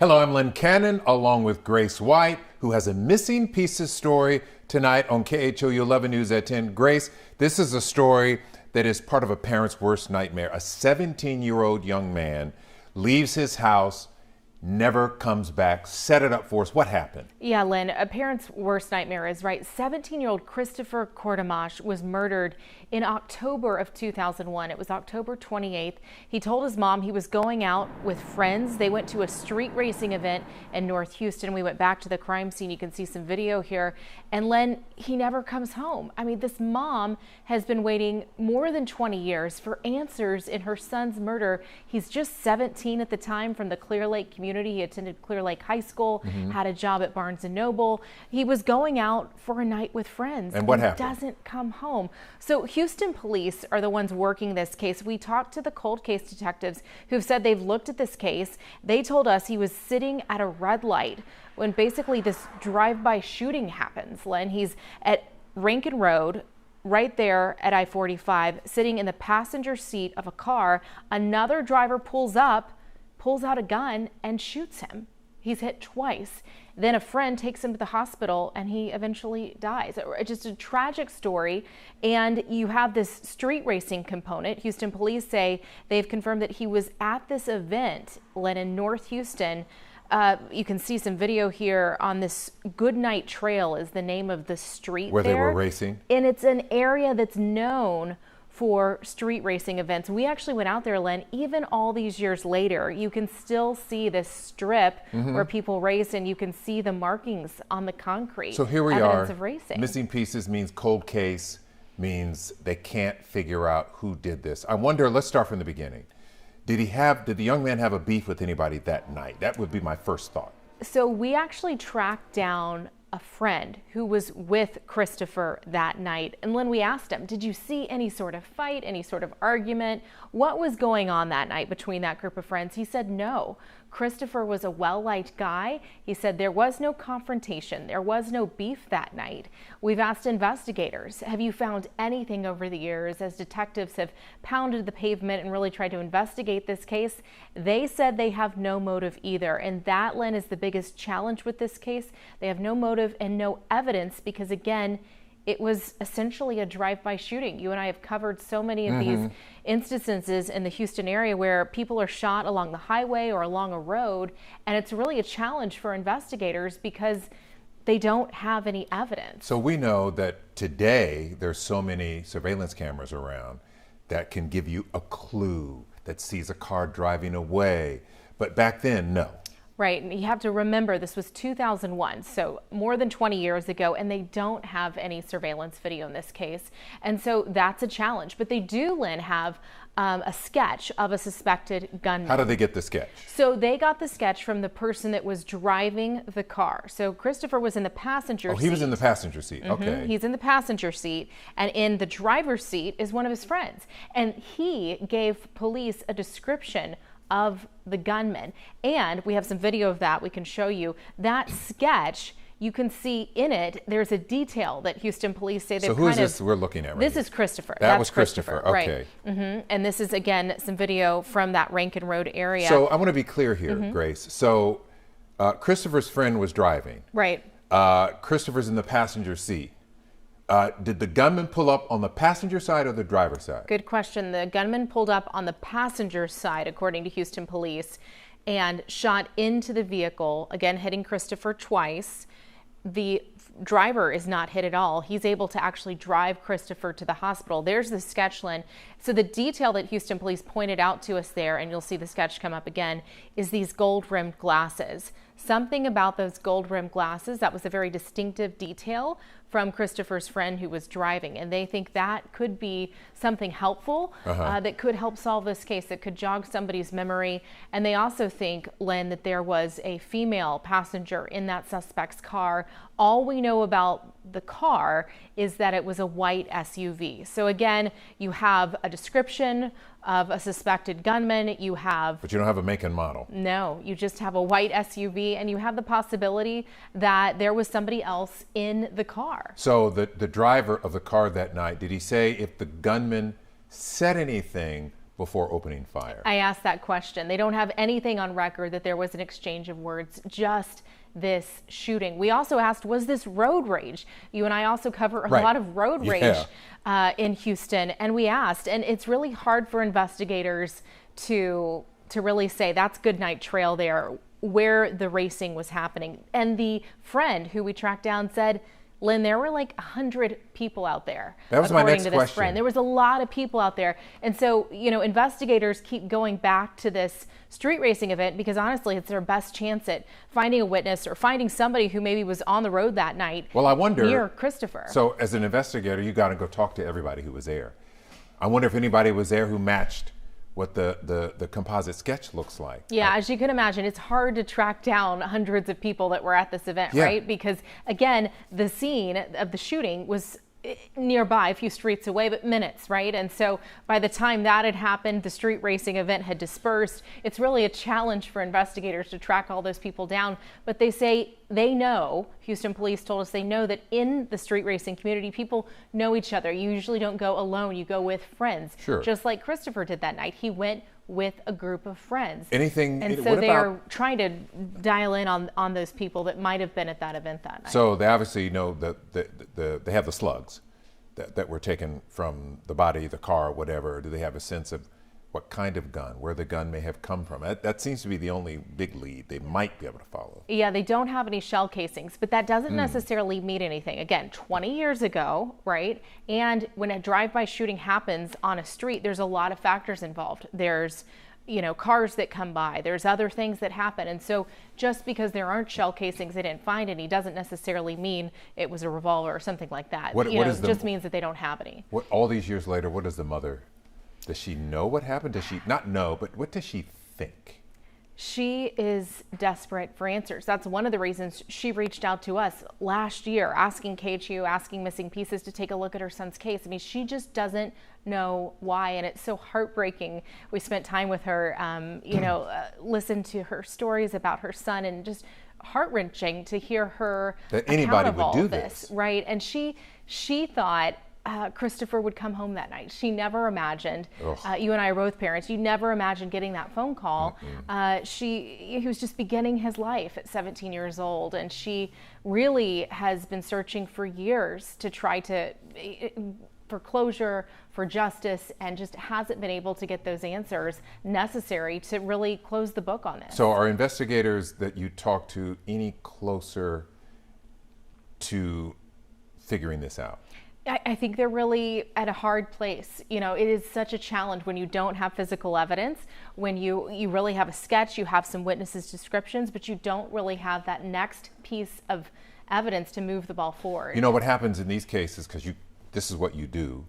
Hello, I'm Len Cannon, along with Grace White, who has a missing pieces story tonight on KHOU 11 News at 10. Grace, this is a story that is part of a parent's worst nightmare. A 17-year-old young man leaves his house, never comes back. Set it up for us. What happened? Yeah, Lynn, a parent's worst nightmare is right. 17-year-old Christopher Courtemanche was murdered in October of 2001. It was October 28th. He told his mom he was going out with friends. They went to a street racing event in North Houston. We went back to the crime scene. You can see some video here. And Len, he never comes home. I mean, this mom has been waiting more than 20 years for answers in her son's murder. He's just 17 at the time, from the Clear Lake community. He attended Clear Lake High School, had a job at Barnes & Noble. He was going out for a night with friends. And what happened? Doesn't come home. So Houston police are the ones working this case. We talked to the cold case detectives who've said they've looked at this case. They told us he was sitting at a red light when basically this drive-by shooting happens. Len, he's at Rankin Road, right there at I-45, sitting in the passenger seat of a car. Another driver pulls up, pulls out a gun and shoots him. He's hit twice. Then a friend takes him to the hospital and he eventually dies. It's just a tragic story. And you have this street racing component. Houston police say they've confirmed that he was at this event, Len, in North Houston. You can see some video here on this Goodnight Trail is the name of the street where there. They were racing. And it's an area that's known for street racing events. We actually went out there, Len, even all these years later. You can still see this strip where people race, and you can see the markings on the concrete. So here we evidence are. Of racing. Missing pieces means cold case, means they can't figure out who did this. I wonder, let's start from the beginning. Did the young man have a beef with anybody that night? That would be my first thought. So we actually tracked down a friend who was with Christopher that night. And when we asked him, did you see any sort of fight, any sort of argument? What was going on that night between that group of friends? He said no. Christopher was a well-liked guy. He said there was no confrontation. There was no beef that night. We've asked investigators, have you found anything over the years as detectives have pounded the pavement and really tried to investigate this case? They said they have no motive either. And that, Len, is the biggest challenge with this case. They have no motive and no evidence because, again, it was essentially a drive-by shooting. You and I have covered so many of these instances in the Houston area where people are shot along the highway or along a road, and it's really a challenge for investigators because they don't have any evidence. So we know that today there's so many surveillance cameras around that can give you a clue that sees a car driving away, but back then, no. Right, and you have to remember this was 2001, so more than 20 years ago, and they don't have any surveillance video in this case. And so that's a challenge. But they do, Lynn, have a sketch of a suspected gunman. How did they get the sketch? So they got the sketch from the person that was driving the car. So Christopher was in the passenger seat. Oh, he was in the passenger seat. Okay. He's in the passenger seat, and in the driver's seat is one of his friends. And he gave police a description of the gunman. And we have some video of that we can show you. That sketch, you can see in it, there's a detail that Houston police say they've So who is this we're looking at right This here? is Christopher. That was Christopher, right. okay. And this is, again, some video from that Rankin Road area. So I want to be clear here, Grace. So Christopher's friend was driving. Right. Christopher's in the passenger seat. Did the gunman pull up on the passenger side or the driver's side? Good question. The gunman pulled up on the passenger side, according to Houston police, and shot into the vehicle, again hitting Christopher twice. The driver is not hit at all. He's able to actually drive Christopher to the hospital. There's the sketch, Lynn. So the detail that Houston police pointed out to us there, and you'll see the sketch come up again, is these gold-rimmed glasses. Something about those gold-rimmed glasses, that was a very distinctive detail from Christopher's friend who was driving, and they think that could be something helpful that could help solve this case, that could jog somebody's memory. And they also think, Len, that there was a female passenger in that suspect's car. All we know about the car is that it was a white SUV. So again, you have a description of a suspected gunman. You have... But you don't have a make and model. No, you just have a white SUV, and you have the possibility that there was somebody else in the car. So the driver of the car that night, did he say if the gunman said anything before opening fire? I asked that question. They don't have anything on record that there was an exchange of words, just this shooting. We also asked, was this road rage? You and I also cover a lot of road rage in Houston, and we asked, and it's really hard for investigators to really say that's Goodnight Trail there, where the racing was happening. And the friend who we tracked down said, Lynn, there were like 100 people out there. That was my next question. Friend. There was a lot of people out there. And so, you know, investigators keep going back to this street racing event because honestly, it's their best chance at finding a witness or finding somebody who maybe was on the road that night. Well, I wonder, near Christopher. So as an investigator, you got to go talk to everybody who was there. I wonder if anybody was there who matched what the composite sketch looks like. Yeah, as you can imagine, it's hard to track down hundreds of people that were at this event, right? Because again, the scene of the shooting was nearby, a few streets away, but minutes, right? And so by the time that had happened, the street racing event had dispersed. It's really a challenge for investigators to track all those people down. But they say they know, Houston police told us they know that in the street racing community, people know each other. You usually don't go alone, you go with friends. Sure. Just like Christopher did that night. He went with a group of friends. And so they're trying to dial in on those people that might have been at that event that night. So they obviously know that they have the slugs that were taken from the body, the car, whatever. Do they have a sense of what kind of gun, where the gun may have come from? That seems to be the only big lead they might be able to follow. Yeah, they don't have any shell casings, but that doesn't necessarily mean anything. Again, 20 years ago, right? And when a drive-by shooting happens on a street, there's a lot of factors involved. There's, you know, cars that come by. There's other things that happen. And so just because there aren't shell casings, they didn't find any, doesn't necessarily mean it was a revolver or something like that. It just means that they don't have any. All these years later, what does the mother... Does she know what happened? Does she not know, but what does she think? She is desperate for answers. That's one of the reasons she reached out to us last year, asking KHU, asking Missing Pieces to take a look at her son's case. I mean, she just doesn't know why, and it's so heartbreaking. We spent time with her, listened to her stories about her son, and just heart-wrenching to hear her that anybody would do this, right? And she thought Christopher would come home that night. She never imagined, you and I are both parents, you never imagined getting that phone call. He was just beginning his life at 17 years old, and she really has been searching for years to try to, for closure, for justice, and just hasn't been able to get those answers necessary to really close the book on this. So are investigators that you talk to any closer to figuring this out? I think they're really at a hard place. You know, it is such a challenge when you don't have physical evidence, when you really have a sketch, you have some witnesses' descriptions, but you don't really have that next piece of evidence to move the ball forward. You know what happens in these cases, because this is what you do,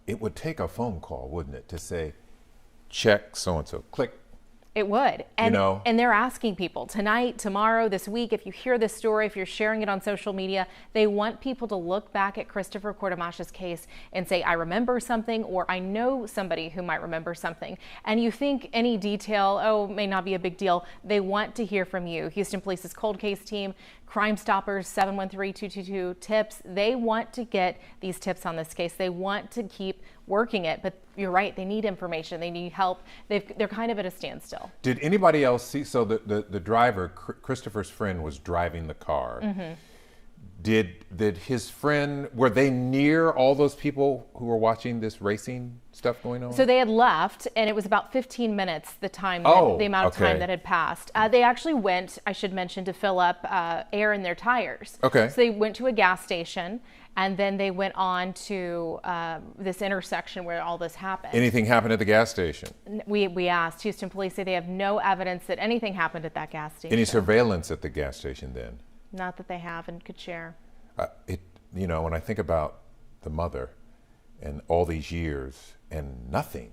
it would take a phone call, wouldn't it, to say, check so-and-so, click. It would. And, and they're asking people tonight, tomorrow, this week, if you hear this story, if you're sharing it on social media, they want people to look back at Christopher Courtemanche's case and say, I remember something, or I know somebody who might remember something. And you think any detail, may not be a big deal. They want to hear from you. Houston Police's cold case team, Crime Stoppers, 713-222 tips. They want to get these tips on this case. They want to keep working it, but you're right, they need information, they need help. They're kind of at a standstill. Did anybody else see, so the driver, Christopher's friend, was driving the car. Did his friend, were they near all those people who were watching this racing stuff going on? So they had left, and it was about 15 minutes, the amount of time that had passed. They actually went, I should mention, to fill up air in their tires. Okay. So they went to a gas station, and then they went on to this intersection where all this happened. Anything happened at the gas station? We asked. Houston Police say they have no evidence that anything happened at that gas station. Any surveillance at the gas station then? Not that they have and could share. When I think about the mother and all these years and nothing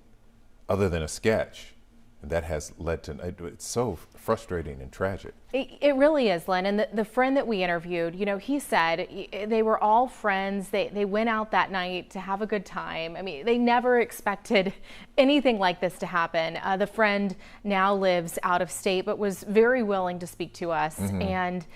other than a sketch, and that has led to, it's so frustrating and tragic. It really is, Len. And the friend that we interviewed, he said they were all friends. They went out that night to have a good time. I mean, they never expected anything like this to happen. The friend now lives out of state, but was very willing to speak to us and,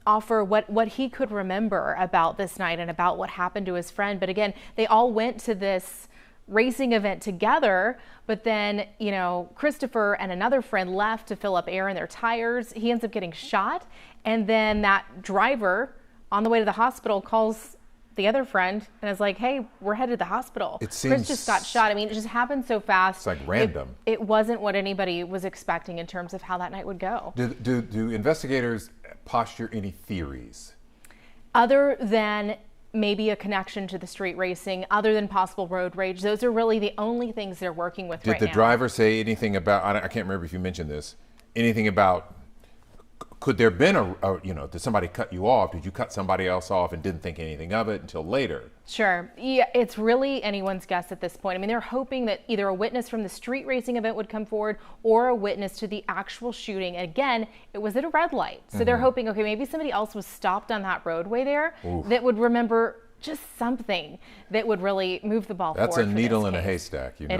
offer what he could remember about this night and about what happened to his friend. But again, they all went to this racing event together, but then, you know, Christopher and another friend left to fill up air in their tires. He ends up getting shot, and then that driver on the way to the hospital calls the other friend and is like, hey, we're headed to the hospital. Chris just got shot. I mean, it just happened so fast. It's like random. It wasn't what anybody was expecting in terms of how that night would go. Do investigators posture any theories? Other than maybe a connection to the street racing, other than possible road rage, those are really the only things they're working with right now. Did the driver say anything about, I can't remember if you mentioned this, anything about, could there have been did somebody cut you off? Did you cut somebody else off and didn't think anything of it until later? Sure. Yeah, it's really anyone's guess at this point. I mean, they're hoping that either a witness from the street racing event would come forward or a witness to the actual shooting. Again, it was at a red light. So they're hoping, okay, maybe somebody else was stopped on that roadway there that would remember just something that would really move the ball forward. That's a needle in a haystack, you know.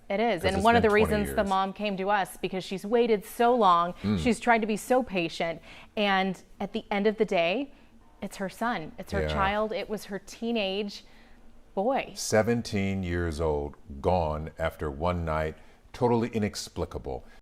It is. And one of the reasons the mom came to us, because she's waited so long, she's tried to be so patient, and at the end of the day, it's her son, it's her child, it was her teenage boy. 17 years old, gone after one night, totally inexplicable.